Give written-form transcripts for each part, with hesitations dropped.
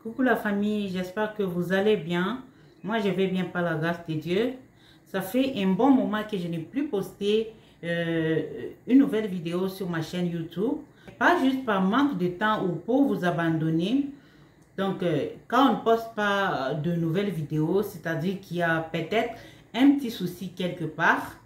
Coucou la famille, j'espère que vous allez bien. Moi je vais bien par la grâce de Dieu. Ça fait un bon moment que je n'ai plus posté une nouvelle vidéo sur ma chaîne YouTube. Pas juste par manque de temps ou pour vous abandonner. Donc quand on ne poste pas de nouvelles vidéos, c'est-à-dire qu'il y a peut-être un petit souci quelque part.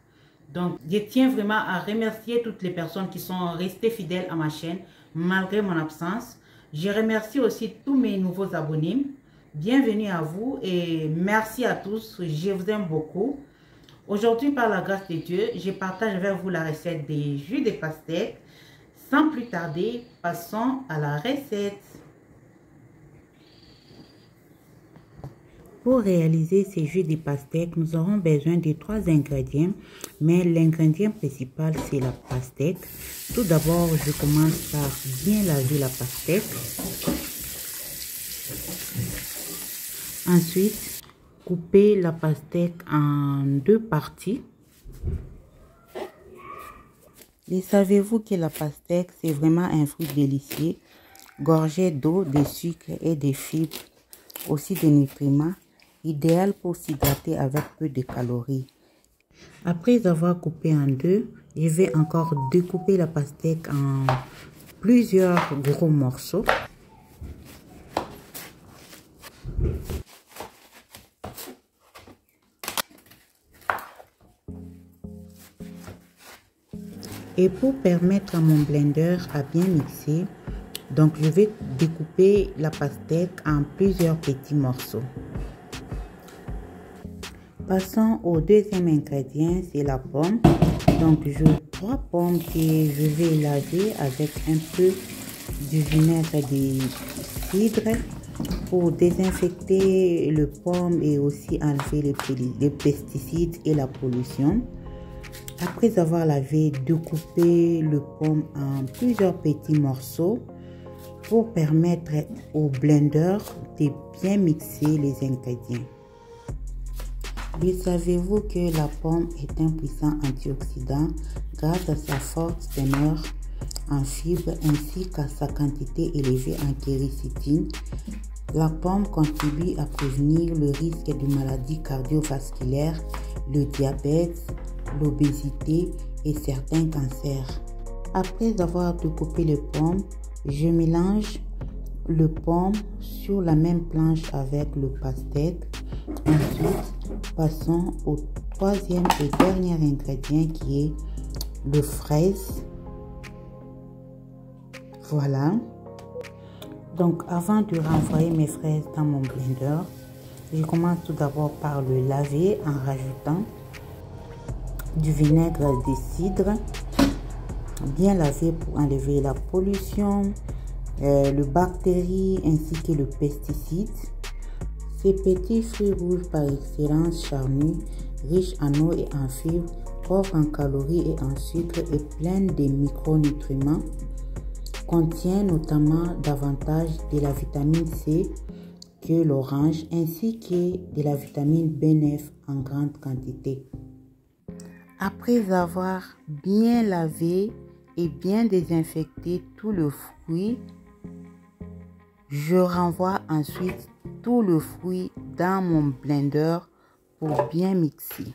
Donc je tiens vraiment à remercier toutes les personnes qui sont restées fidèles à ma chaîne malgré mon absence. Je remercie aussi tous mes nouveaux abonnés. Bienvenue à vous et merci à tous. Je vous aime beaucoup. Aujourd'hui, par la grâce de Dieu, je partage avec vous la recette des jus de pastèque. Sans plus tarder, passons à la recette. Pour réaliser ces jus de pastèque, nous aurons besoin de 3 ingrédients, mais l'ingrédient principal c'est la pastèque. Tout d'abord, je commence par bien laver la pastèque. Ensuite, couper la pastèque en 2 parties. Et savez-vous que la pastèque c'est vraiment un fruit délicieux, gorgé d'eau, de sucre et de fibres, aussi de nutriments, idéal pour s'hydrater avec peu de calories. Après avoir coupé en 2, je vais encore découper la pastèque en plusieurs gros morceaux. Et pour permettre à mon blender à bien mixer, donc je vais découper la pastèque en plusieurs petits morceaux. Passons au deuxième ingrédient, c'est la pomme. Donc j'ai 3 pommes que je vais laver avec un peu du vinaigre de cidre pour désinfecter le pomme et aussi enlever les pesticides et la pollution. Après avoir lavé, découper le pomme en plusieurs petits morceaux pour permettre au blender de bien mixer les ingrédients. Et savez-vous que la pomme est un puissant antioxydant grâce à sa forte teneur en fibres ainsi qu'à sa quantité élevée en quercétine. La pomme contribue à prévenir le risque de maladies cardiovasculaires, le diabète, l'obésité et certains cancers. Après avoir découpé les pommes, je mélange le pomme sur la même planche avec le pastèque. Ensuite, passons au 3e et dernier ingrédient qui est le fraise. Voilà. Donc avant de renvoyer mes fraises dans mon blender, je commence tout d'abord par le laver en rajoutant du vinaigre de cidre, bien lavé pour enlever la pollution, les bactéries ainsi que le pesticide. Ces petits fruits rouges par excellence charnus, riches en eau et en fibres, pauvres en calories et en sucre et pleins de micronutriments, contient notamment davantage de la vitamine C que l'orange ainsi que de la vitamine B9 en grande quantité. Après avoir bien lavé et bien désinfecté tout le fruit, je renvoie ensuite tout le fruit dans mon blender pour bien mixer.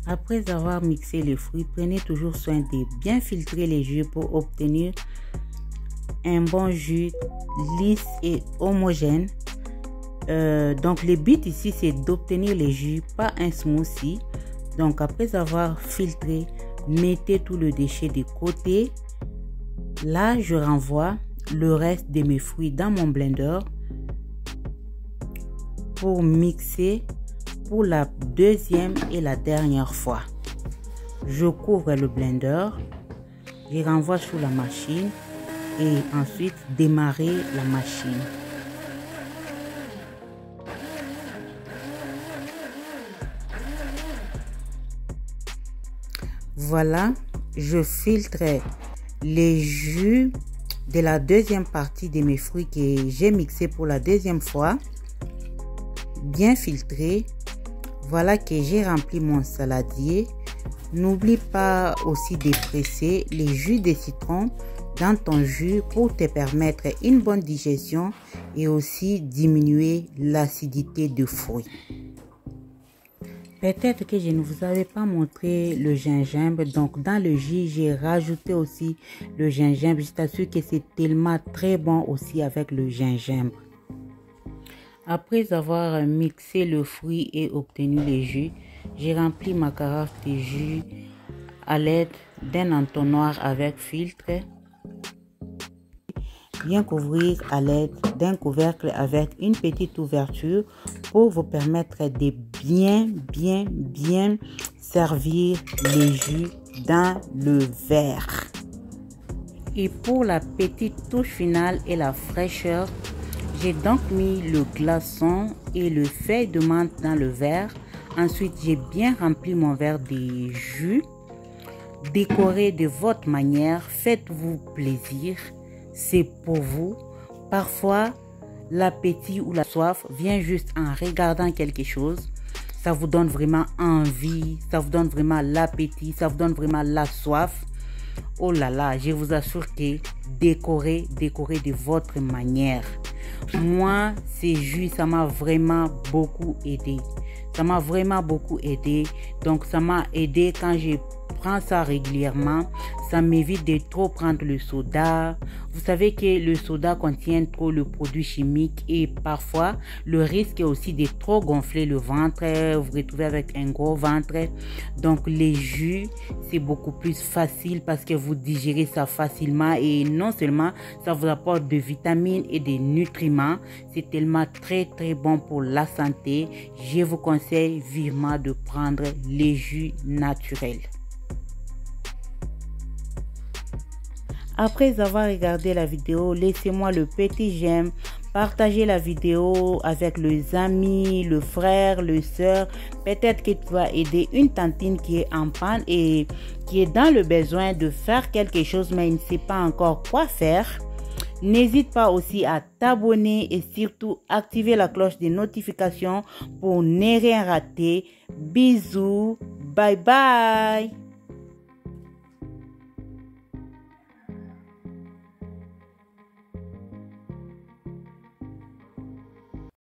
Après avoir mixé les fruits, prenez toujours soin de bien filtrer les jus pour obtenir un bon jus lisse et homogène. Donc le but ici c'est d'obtenir les jus, pas un smoothie. Donc après avoir filtré, mettez tout le déchet de côté. Là je renvoie le reste de mes fruits dans mon blender pour mixer pour la deuxième et la dernière fois. Je couvre le blender, je renvoie sur la machine et ensuite démarrer la machine. Voilà, je filtre les jus de la deuxième partie de mes fruits que j'ai mixé pour la deuxième fois. Bien filtré. Voilà que j'ai rempli mon saladier. N'oublie pas aussi de presser les jus de citron dans ton jus pour te permettre une bonne digestion et aussi diminuer l'acidité du fruit. Peut-être que je ne vous avais pas montré le gingembre, donc dans le jus j'ai rajouté aussi le gingembre. Je t'assure que c'est tellement très bon aussi avec le gingembre. Après avoir mixé le fruit et obtenu le jus, j'ai rempli ma carafe de jus à l'aide d'un entonnoir avec filtre. Bien couvrir à l'aide d'un couvercle avec une petite ouverture pour vous permettre de bien servir les jus dans le verre. Et pour la petite touche finale et la fraîcheur, j'ai donc mis le glaçon et le feuille de menthe dans le verre. Ensuite, j'ai bien rempli mon verre de jus. Décorez de votre manière, faites-vous plaisir. C'est pour vous. Parfois, l'appétit ou la soif vient juste en regardant quelque chose. Ça vous donne vraiment envie, ça vous donne vraiment l'appétit, ça vous donne vraiment la soif. Oh là là, je vous assure que décorez de votre manière. Moi, ces jus, ça m'a vraiment beaucoup aidé. Ça m'a vraiment beaucoup aidé. Donc, ça m'a aidé quand je prends ça régulièrement. Ça m'évite de trop prendre le soda. Vous savez que le soda contient trop le produit chimique et parfois, le risque est aussi de trop gonfler le ventre. Vous vous retrouvez avec un gros ventre. Donc, les jus, c'est beaucoup plus facile parce que vous digérez ça facilement et non seulement ça vous apporte de vitamines et des nutriments, c'est tellement très bon pour la santé. Je vous conseille vivement de prendre les jus naturels. Après avoir regardé la vidéo, laissez-moi le petit j'aime, partagez la vidéo avec les amis, le frère, le soeur. Peut-être que tu vas aider une tantine qui est en panne et qui est dans le besoin de faire quelque chose mais il ne sait pas encore quoi faire. N'hésite pas aussi à t'abonner et surtout activer la cloche des notifications pour ne rien rater. Bisous, bye bye.